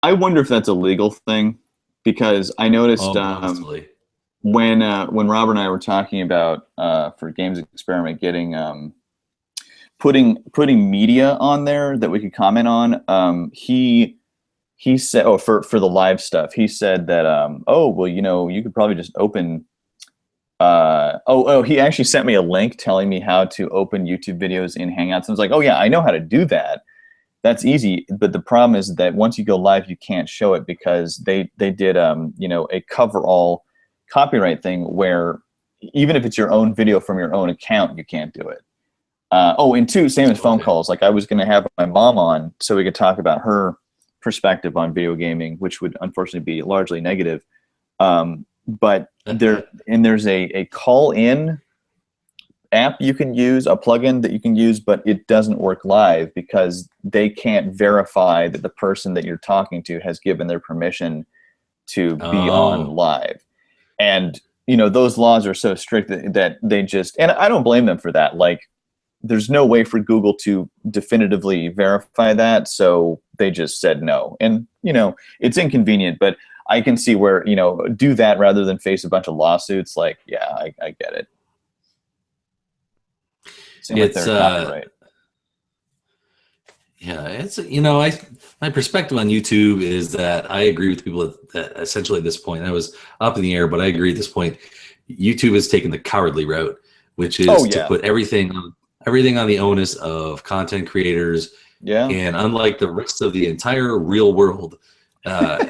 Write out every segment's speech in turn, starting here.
I wonder if that's a legal thing because I noticed Oh, possibly. when Robert and I were talking about for Games Experiment getting putting media on there that we could comment on. He said, oh, for the live stuff, he said that oh well, you could probably just open. He actually sent me a link telling me how to open YouTube videos in Hangouts. And I was like, oh yeah, I know how to do that. That's easy. But the problem is that once you go live, you can't show it because they did a cover all copyright thing where even if it's your own video from your own account, you can't do it. And two, same as phone Okay. calls. Like I was going to have my mom on so we could talk about her perspective on video gaming, which would unfortunately be largely negative. But there's a call in app you can use, a plugin that you can use, but it doesn't work live because they can't verify that the person that you're talking to has given their permission to be on Oh, live. And those laws are so strict that they just, and I don't blame them for that. Like there's no way for Google to definitively verify that, so they just said no. And it's inconvenient, but I can see where do that rather than face a bunch of lawsuits. Like, yeah, I get it. Same with it's their copyright. yeah, it's I my perspective on YouTube is that I agree with people that essentially at this point, I was up in the air, but I agree at this point, YouTube has taken the cowardly route, which Oh is to yeah, put everything on the onus of content creators. yeah, And unlike the rest of the entire real world, uh,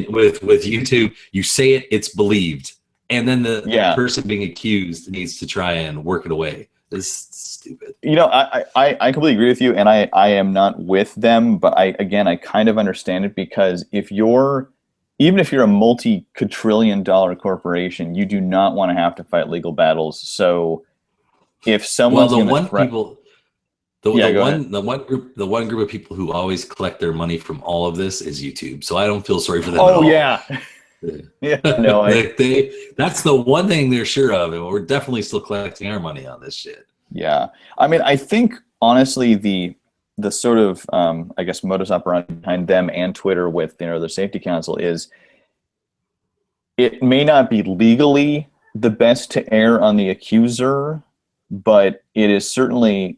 with YouTube, you say it, it's believed, and then the yeah. person being accused needs to try and work it away. It's stupid. I completely agree with you, and I am not with them, but I kind of understand it because even if you're a multi-quadrillion dollar corporation, you do not want to have to fight legal battles. So if Well, someone's the going to one threat, people, yeah, go ahead. the one group of people who always collect their money from all of this is YouTube. So I don't feel sorry for them at Oh all. yeah, yeah. No, That's the one thing they're sure of, and we're definitely still collecting our money on this shit. yeah. I mean, I think honestly, the sort of I guess modus operandi behind them and Twitter with the Safety Council is it may not be legally the best to err on the accuser, but it is certainly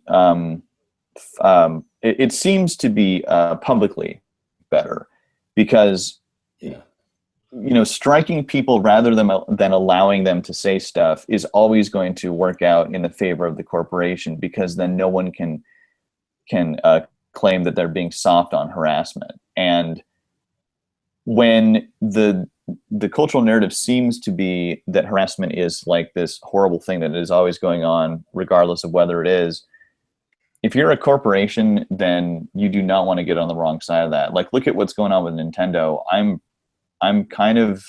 it seems to be publicly better because Yeah. striking people rather than allowing them to say stuff is always going to work out in the favor of the corporation because then no one can claim that they're being soft on harassment. And when the cultural narrative seems to be that harassment is like this horrible thing that is always going on regardless of whether it is, if you're a corporation, then you do not want to get on the wrong side of that. Like look at what's going on with Nintendo. I'm kind of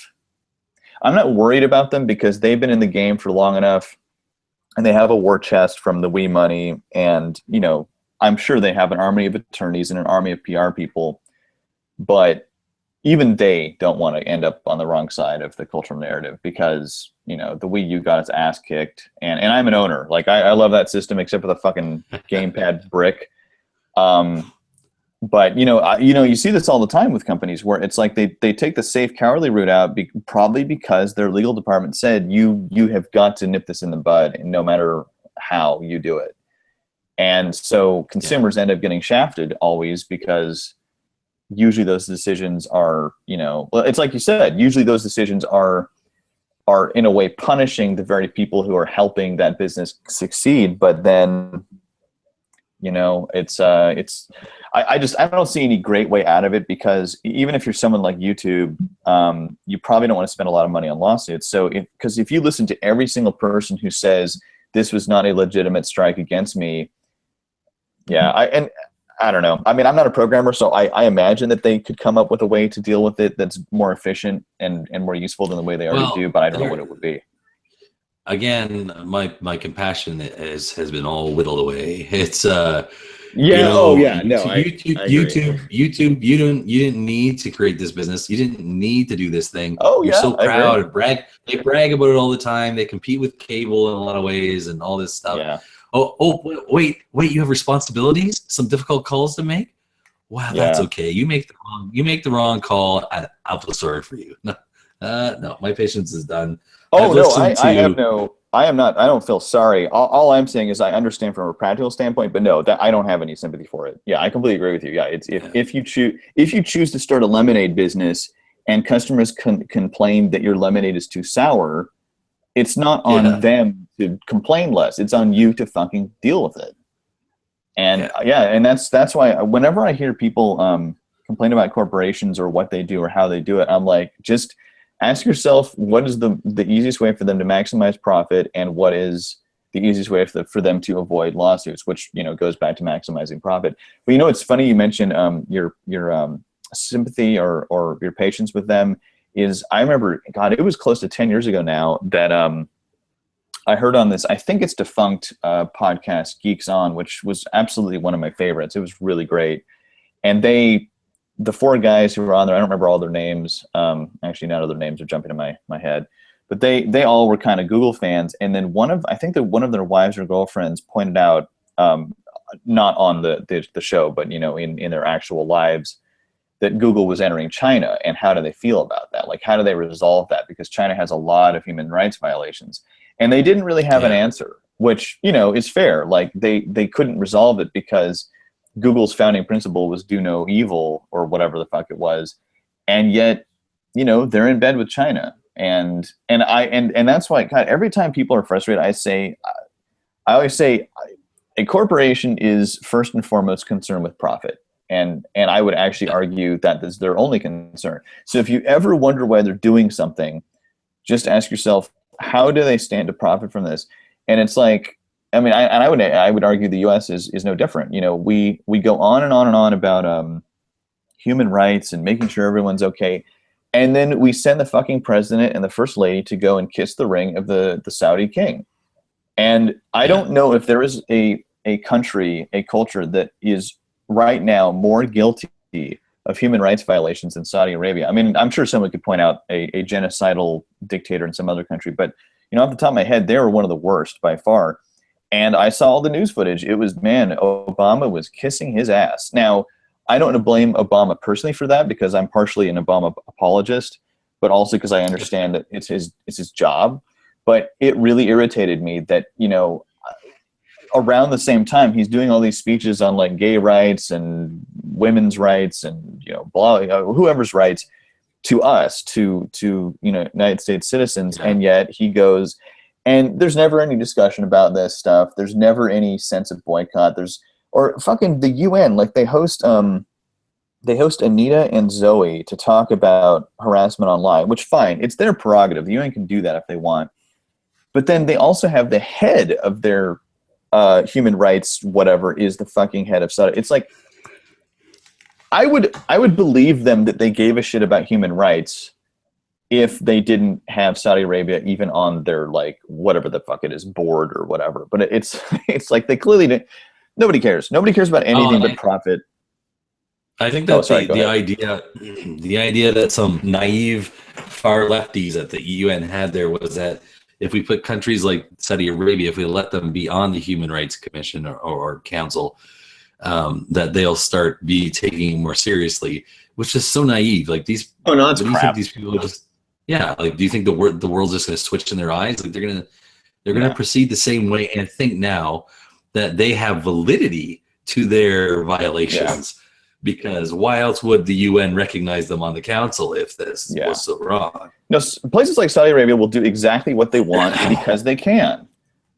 I'm not worried about them because they've been in the game for long enough and they have a war chest from the Wii money, and I'm sure they have an army of attorneys and an army of PR people, but even they don't want to end up on the wrong side of the cultural narrative because the Wii U got its ass kicked, and I'm an owner. Like I love that system except for the fucking gamepad brick. But you see this all the time with companies where it's like they take the safe cowardly route out probably because their legal department said you have got to nip this in the bud, and no matter how you do it. And so Yeah. consumers end up getting shafted always because usually those decisions are, well, it's like you said, usually those decisions are in a way punishing the very people who are helping that business succeed. But then, I don't see any great way out of it because even if you're someone like YouTube, you probably don't want to spend a lot of money on lawsuits. So because if you listen to every single person who says this was not a legitimate strike against me, yeah, I don't know. I mean, I'm not a programmer, so I imagine that they could come up with a way to deal with it that's more efficient and more useful than the way they already do, Well, but I don't know what there it would be. again, my compassion has been all whittled away. It's Yeah. Oh, yeah. No, I agree. You didn't need to create this business. You didn't need to do this thing. Oh, You're yeah, so I agree. proud and brag. They brag about it all the time. They compete with cable in a lot of ways and all this stuff. Yeah. Oh, wait, you have responsibilities, some difficult calls to make. wow, that's Yeah. okay. You make the wrong call. I'll feel sorry for you. No, no, my patience is done. Oh I've no, listened to I am not. I don't feel sorry. All I'm saying is I understand from a practical standpoint, but no, that I don't have any sympathy for it. Yeah, I completely agree with you. Yeah, it's yeah, if you choose to start a lemonade business and customers complain that your lemonade is too sour, it's not on yeah, them to complain less. It's on you to fucking deal with it. And yeah, yeah, and that's why whenever I hear people complain about corporations or what they do or how they do it, I'm like, just ask yourself what is the easiest way for them to maximize profit, and what is the easiest way for them to avoid lawsuits, which goes back to maximizing profit. But it's funny you mentioned your sympathy or your patience with them. Is I remember, God, it was close to 10 years ago now that I heard on this, I think it's defunct podcast, Geeks On, which was absolutely one of my favorites. It was really great. And the four guys who were on there, I don't remember all their names. Actually, none of their names are jumping in my head. But they all were kind of Google fans. And then I think that one of their wives or girlfriends pointed out, not on the show, but in their actual lives, that Google was entering China, and how do they feel about that? Like, how do they resolve that? Because China has a lot of human rights violations, and they didn't really have an yeah, answer, which is fair. Like they couldn't resolve it because Google's founding principle was do no evil, or whatever the fuck it was, and yet they're in bed with China, and that's why, God, every time people are frustrated, I always say a corporation is first and foremost concerned with profit. And I would actually argue that is their only concern. So if you ever wonder why they're doing something, just ask yourself, how do they stand to profit from this? And it's like, I mean, I would argue the U.S. is no different. We go on and on and on about human rights and making sure everyone's okay, and then we send the fucking president and the first lady to go and kiss the ring of the Saudi king. And I yeah. don't know if there is a country, a culture that is right now more guilty of human rights violations than Saudi Arabia. I mean, I'm sure someone could point out a genocidal dictator in some other country, but off the top of my head, they were one of the worst by far. And I saw all the news footage. It was, man, Obama was kissing his ass. Now, I don't want to blame Obama personally for that, because I'm partially an Obama apologist, but also because I understand that it's his job. But it really irritated me that around the same time he's doing all these speeches on like gay rights and women's rights and blah, whoever's rights to us, to United States citizens, Yeah. and yet he goes, and there's never any discussion about this stuff. There's never any sense of boycott. Or fucking the UN, like they host Anita and Zoe to talk about harassment online, which, fine, it's their prerogative. The UN can do that if they want. But then they also have the head of their human rights, whatever, is the fucking head of Saudi. It's like, I would believe them that they gave a shit about human rights if they didn't have Saudi Arabia even on their, like, whatever the fuck it is, board or whatever. But it's like they clearly didn't. Nobody cares. Nobody cares about anything but profit. I think Oh, that sorry, go the ahead. idea that some naive far lefties at the UN had there was that if we put countries like Saudi Arabia, if we let them be on the Human Rights Commission or Council, that they'll start be taking more seriously, which is so naive. Like these, Oh no, what that's do you think crap. these people are just? Yeah, like do you think the world's just going to switch in their eyes? Like they're gonna No. proceed the same way and think now that they have validity to their violations. Because why else would the UN recognize them on the council if this Yeah. was so wrong? No, places like Saudi Arabia will do exactly what they want because they can.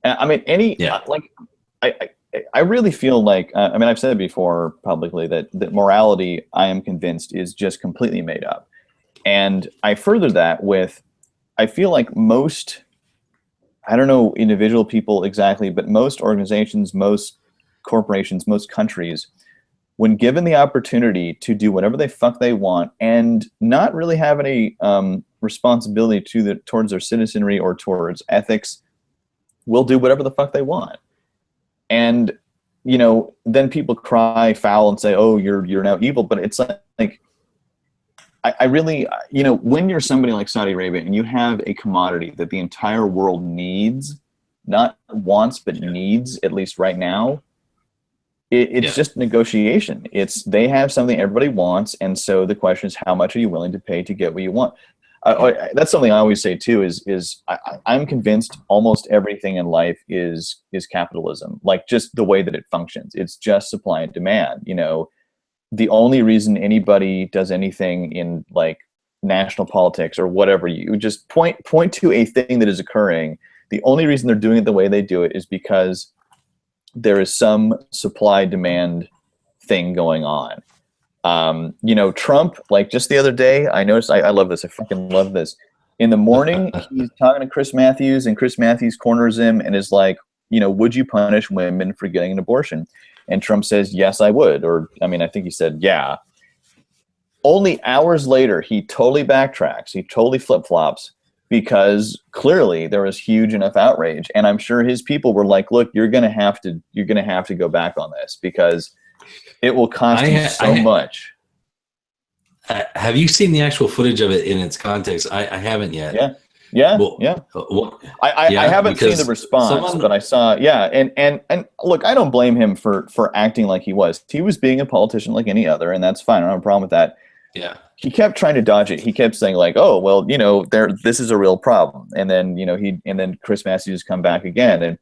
I mean, Yeah, I really feel like, I mean, I've said it before publicly that morality, I am convinced, is just completely made up. And I further that with, I feel like most, I don't know individual people exactly, but most organizations, most corporations, most countries, when given the opportunity to do whatever the fuck they want and not really have any responsibility towards their citizenry or towards ethics, will do whatever the fuck they want. And then people cry foul and say, "Oh, you're now evil." But it's like I really, when you're somebody like Saudi Arabia and you have a commodity that the entire world needs, not wants but needs, at least right now, it's just negotiation. They have something everybody wants, and so the question is, how much are you willing to pay to get what you want? That's something I always say too. I'm convinced almost everything in life is capitalism, like just the way that it functions. It's just supply and demand. You know, the only reason anybody does anything in like national politics or whatever, you just point to a thing that is occurring. The only reason they're doing it the way they do it is because there is some supply demand thing going on. You know, Trump, like just the other day, I noticed, I love this. I fucking love this. In the morning, he's talking to Chris Matthews, and Chris Matthews corners him and is like, you know, would you punish women for getting an abortion? And Trump says, yes, I would. Or, I mean, I think he said, yeah. Only hours later, he totally backtracks. He totally flip-flops, because clearly there was huge enough outrage. And I'm sure his people were like, look, you're going to have to go back on this, because it will cost you so much. Have you seen the actual footage of it in its context? I haven't yet. Yeah. I Yeah, haven't seen the response, but I saw, and look, I don't blame him for acting like he was. He was being a politician like any other, and that's fine. I don't have a problem with that. Yeah. He kept trying to dodge it. He kept saying like, oh, well, you know, this is a real problem. And then, you know, then Chris Matthews come back again.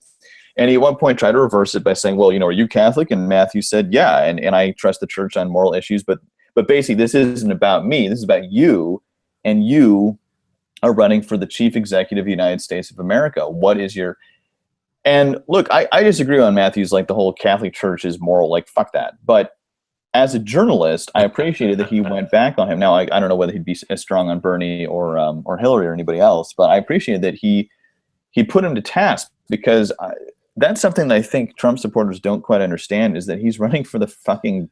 And he at one point tried to reverse it by saying, well, you know, are you Catholic? And Matthews said, yeah. And I trust the church on moral issues, but basically this isn't about me. This is about you, and you are running for the chief executive of the United States of America. What is your, and look, I disagree on Matthews, like the whole Catholic Church is moral, like fuck that. But as a journalist, I appreciated that he went back on him. Now, I don't know whether he'd be as strong on Bernie or Hillary or anybody else, but I appreciated that he put him to task, because that's something that I think Trump supporters don't quite understand, is that he's running for the fucking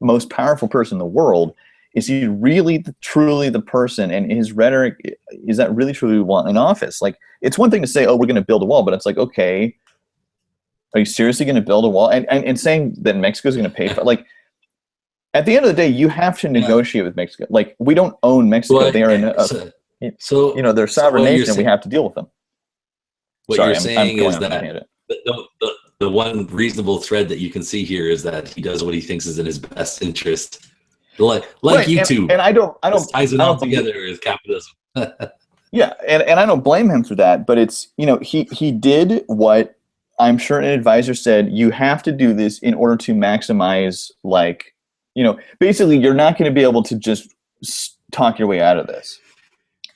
most powerful person in the world. Is he really truly the person? And his rhetoric, is that really truly want in office? Like, it's one thing to say, oh, we're going to build a wall, but it's like, okay, are you seriously going to build a wall? And saying that Mexico's going to pay for, like, at the end of the day, you have to negotiate with Mexico. Like, we don't own Mexico. Well, they are you know, they're a sovereign nation, and we have to deal with them. What you're saying is that the one reasonable thread that you can see here is that he does what he thinks is in his best interest. Like right. YouTube. And I don't ties it all together with capitalism. Yeah, and I don't blame him for that, but it's, you know, he did what I'm sure an advisor said, you have to do this in order to maximize, like, you know, basically you're not going to be able to just talk your way out of this.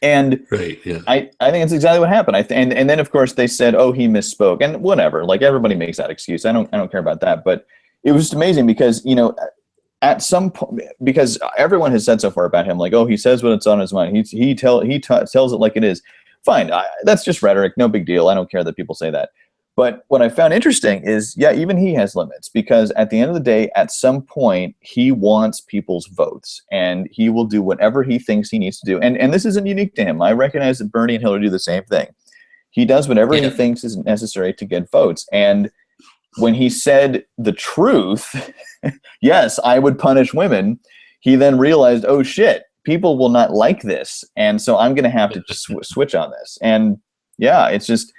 And right, yeah. I think that's exactly what happened. And then of course they said, oh, he misspoke, and whatever. Like, everybody makes that excuse. I don't care about that. But it was just amazing, because, you know, at some point, because everyone has said so far about him, like, oh, he says what's on his mind. He tells it like it is. Fine, that's just rhetoric. No big deal. I don't care that people say that. But what I found interesting is, yeah, even he has limits, because at the end of the day, at some point, he wants people's votes, and he will do whatever he thinks he needs to do. And this isn't unique to him. I recognize that Bernie and Hillary do the same thing. He does whatever he thinks is necessary to get votes. And when he said the truth, yes, I would punish women, he then realized, oh shit, people will not like this, and so I'm going to have to switch on this. And yeah, it's just,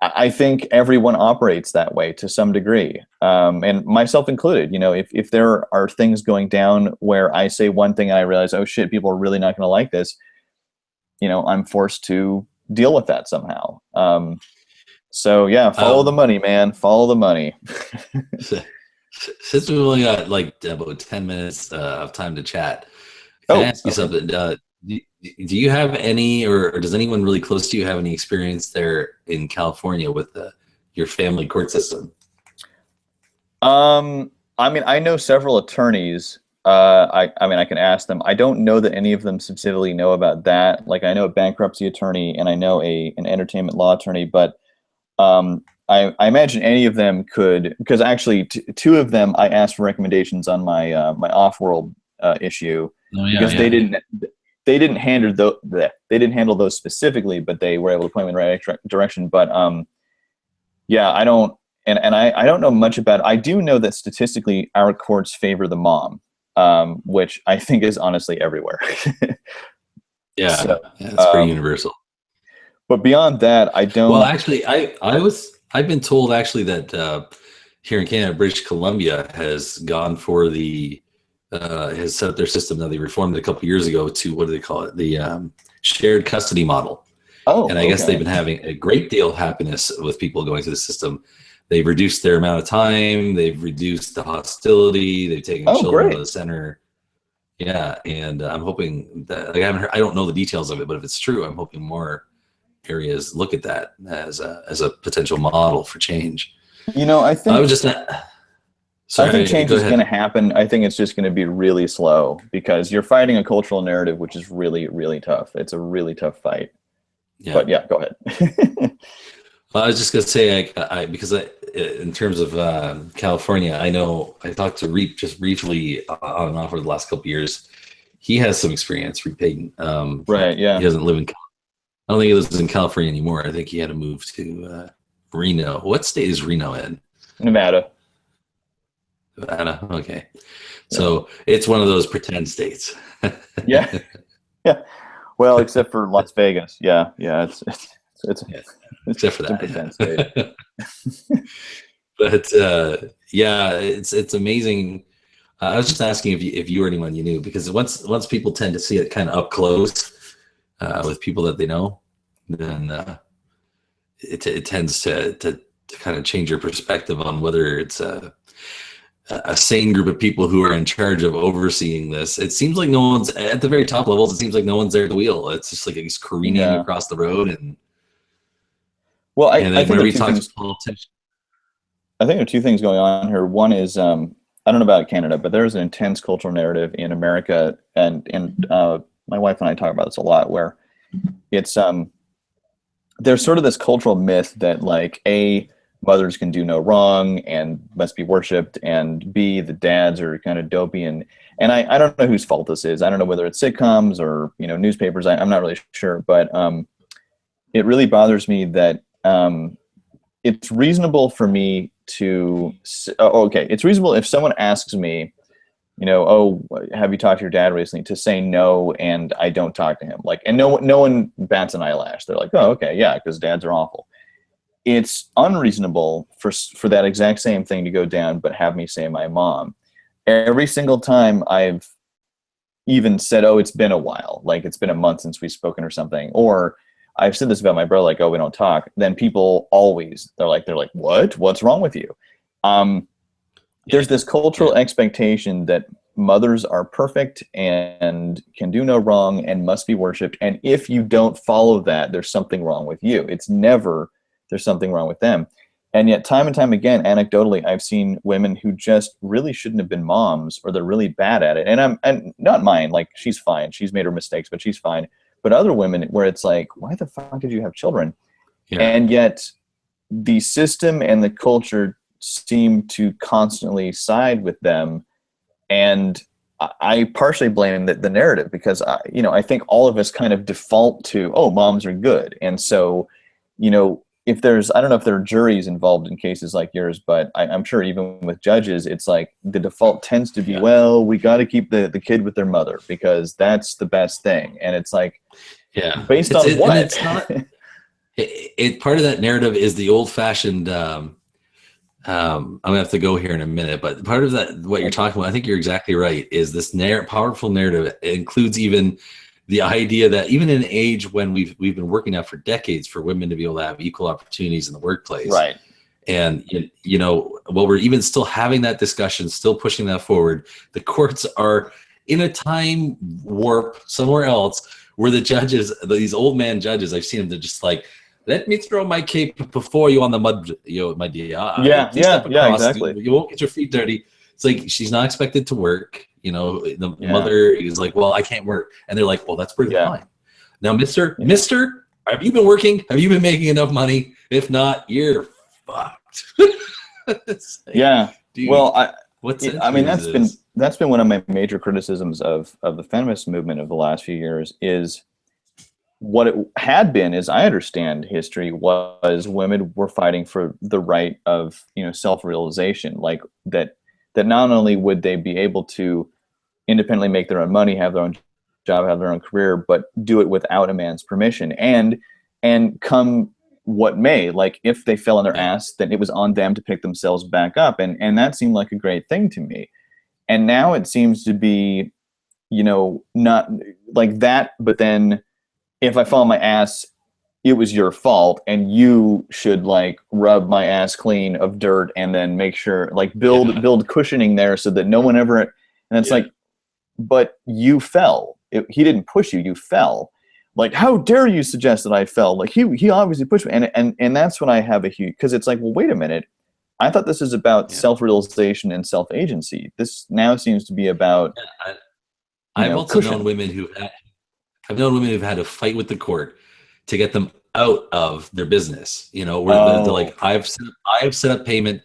I think everyone operates that way to some degree, and myself included. You know, if there are things going down where I say one thing and I realize, oh shit, people are really not going to like this, you know, I'm forced to deal with that somehow. So yeah, follow the money, man. Follow the money. Since we've only got like about 10 minutes of time to chat, can I ask you something? Do you have any, or does anyone really close to you have any experience there in California with your family court system? I mean, I know several attorneys. I mean, I can ask them. I don't know that any of them specifically know about that. Like, I know a bankruptcy attorney, and I know an entertainment law attorney, but I imagine any of them could, because actually two of them I asked for recommendations on my my off-world issue, because they didn't handle those specifically, but they were able to point me in the right direction. But yeah, I don't, and I don't know much about it. I do know that statistically our courts favor the mom, which I think is honestly everywhere. Yeah, so, it's pretty universal. But beyond that, I don't. Well, actually, I've been told actually that here in Canada, British Columbia has gone for the has set up their system. Now they reformed it a couple years ago to, what do they call it? The shared custody model. Oh, And I guess they've okay. been having a great deal of happiness with people going through the system. They've reduced their amount of time. They've reduced the hostility. They've taken Oh, children out of great. the center. Yeah, and I'm hoping that, like, I haven't heard, I don't know the details of it, but if it's true, I'm hoping more areas look at that as a potential model for change. You know, I was just not. I think Sorry, change go is going to ahead. happen. I think it's just going to be really slow because you're fighting a cultural narrative, which is really, really tough. It's a really tough fight. Yeah, But yeah, go ahead. well, I was just gonna say, because in terms of California, I know I talked to Reap just briefly on and off over the last couple of years. He has some experience, Reap Payton. Right. He Yeah. doesn't live in. I don't think he lives in California anymore. I think he had to move to Reno. What state is Reno in? Nevada. Nevada. Okay, Yeah. so it's one of those pretend states. Yeah. Yeah. Well, except for Las Vegas. Yeah. Yeah. It's Yeah, except for it's a pretend state. that. But yeah, it's amazing. I was just asking if you or anyone you knew, because once people tend to see it kind of up close with people that they know, then it tends to kind of change your perspective on whether it's a sane group of people who are in charge of overseeing this. It seems like no one's at the very top levels. It seems like no one's there at the wheel. It's just like he's careening Yeah. across the road, Well, and I then think there whenever are he two talks to things. politicians, I think there are two things going on here. One is I don't know about Canada, but there is an intense cultural narrative in America, and my wife and I talk about this a lot, where it's there's sort of this cultural myth that like a mothers can do no wrong and must be worshipped, and b the dads are kind of dopey, and I don't know whose fault this is. I don't know whether it's sitcoms or newspapers. I'm not really sure, but it really bothers me that it's reasonable for me to okay, it's reasonable if someone asks me, oh, have you talked to your dad recently, to say no, and I don't talk to him, like, and no one bats an eyelash. They're like, oh, okay, yeah, because dads are awful. It's unreasonable for that exact same thing to go down, but have me say my mom. Every single time I've even said, oh, it's been a while, like it's been a month since we've spoken or something, or I've said this about my brother, like, oh, we don't talk, then people always, they're like, what's wrong with you? um yeah, there's this yeah, cultural expectation that mothers are perfect and can do no wrong and must be worshipped, and if you don't follow that, there's something wrong with you. It's never there's something wrong with them. And yet time and time again, anecdotally, I've seen women who just really shouldn't have been moms, or they're really bad at it. And not mine, like, she's fine, she's made her mistakes, but she's fine. But other women, where it's like, why the fuck did you have children? yeah. And yet the system and the culture seem to constantly side with them. And I partially blame the narrative, because I think all of us kind of default to, oh, moms are good. And so, if there's, I don't know if there are juries involved in cases like yours, but I'm sure even with judges, it's like the default tends to be, Yeah. well, we got to keep the kid with their mother because that's the best thing. And it's like, Yeah, based on and what? it's not. Part of that narrative is the old-fashioned. I'm gonna have to go here in a minute, but part of that, what you're talking about, I think you're exactly right. Is this powerful narrative? It includes even the idea that even in an age when we've been working out for decades for women to be able to have equal opportunities in the workplace, Right. and while we're even still having that discussion, still pushing that forward, the courts are in a time warp somewhere else where the judges, these old man judges, I've seen them, they're just like, let me throw my cape before you on the mud, my dear. Yeah, Please yeah, step yeah, across. exactly. You won't get your feet dirty. It's like she's not expected to work. The Yeah, mother is like, well, I can't work, and they're like, well, that's pretty yeah, fine. Now, Mister, yeah, have you been working? Have you been making enough money? If not, you're fucked. It's like, yeah. dude, Well, what I mean, century is this? that's been one of my major criticisms of the feminist movement of the last few years. Is what it had been, as I understand history, was women were fighting for the right of self-realization, like that not only would they be able to independently make their own money, have their own job, have their own career, but do it without a man's permission, and come what may. Like if they fell on their Yeah. ass, then it was on them to pick themselves back up, and that seemed like a great thing to me. And now it seems to be, not like that, but then if I fall on my ass, it was your fault, and you should like rub my ass clean of dirt and then make sure like build cushioning there so that no one ever. And it's like, but you fell. He didn't push you. You fell. Like, how dare you suggest that I fell? Like he obviously pushed me, and that's when I have a huge, because it's like, well, wait a minute. I thought this is about self-realization and self-agency. This now seems to be about. Yeah, I've also cushion. known women I've known women who've had to fight with the court to get them out of their business. Where they're like, I've set up payment.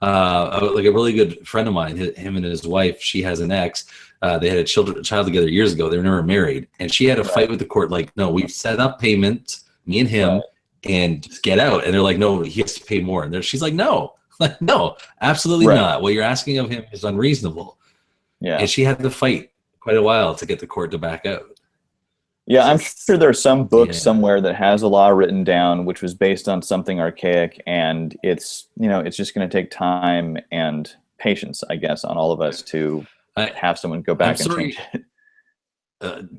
Like a really good friend of mine, him and his wife, she has an ex. They had a child together years ago. They were never married, and she had to fight with the court. Like, no, we've set up payment, me and him, and just get out. And they're like, no, he has to pay more. And she's like, no, no, absolutely not. What you're asking of him is unreasonable. Yeah, and she had to fight quite a while to get the court to back out. Yeah, I'm sure there's some book somewhere that has a law written down which was based on something archaic, and it's it's just going to take time and patience, I guess, on all of us to have someone go back and change it.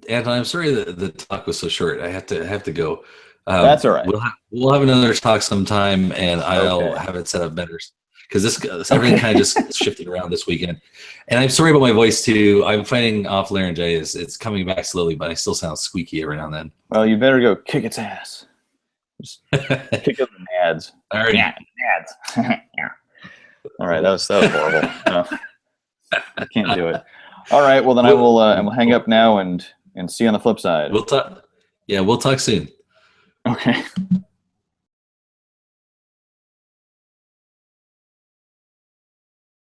Anton, I'm sorry that the talk was so short. I have to go. That's all right. We'll have another talk sometime, and I'll have it set up better. Because everything kind of just shifted around this weekend. And I'm sorry about my voice too. I'm fighting off laryngitis. It's coming back slowly, but I still sound squeaky every now and then. Well, you better go kick its ass. Just kick it in the nads. Alrighty. Nads. All right, that was horrible. No, I can't do it. All right, well then I will hang up now and see you on the flip side. We'll talk. Yeah, we'll talk soon. Okay.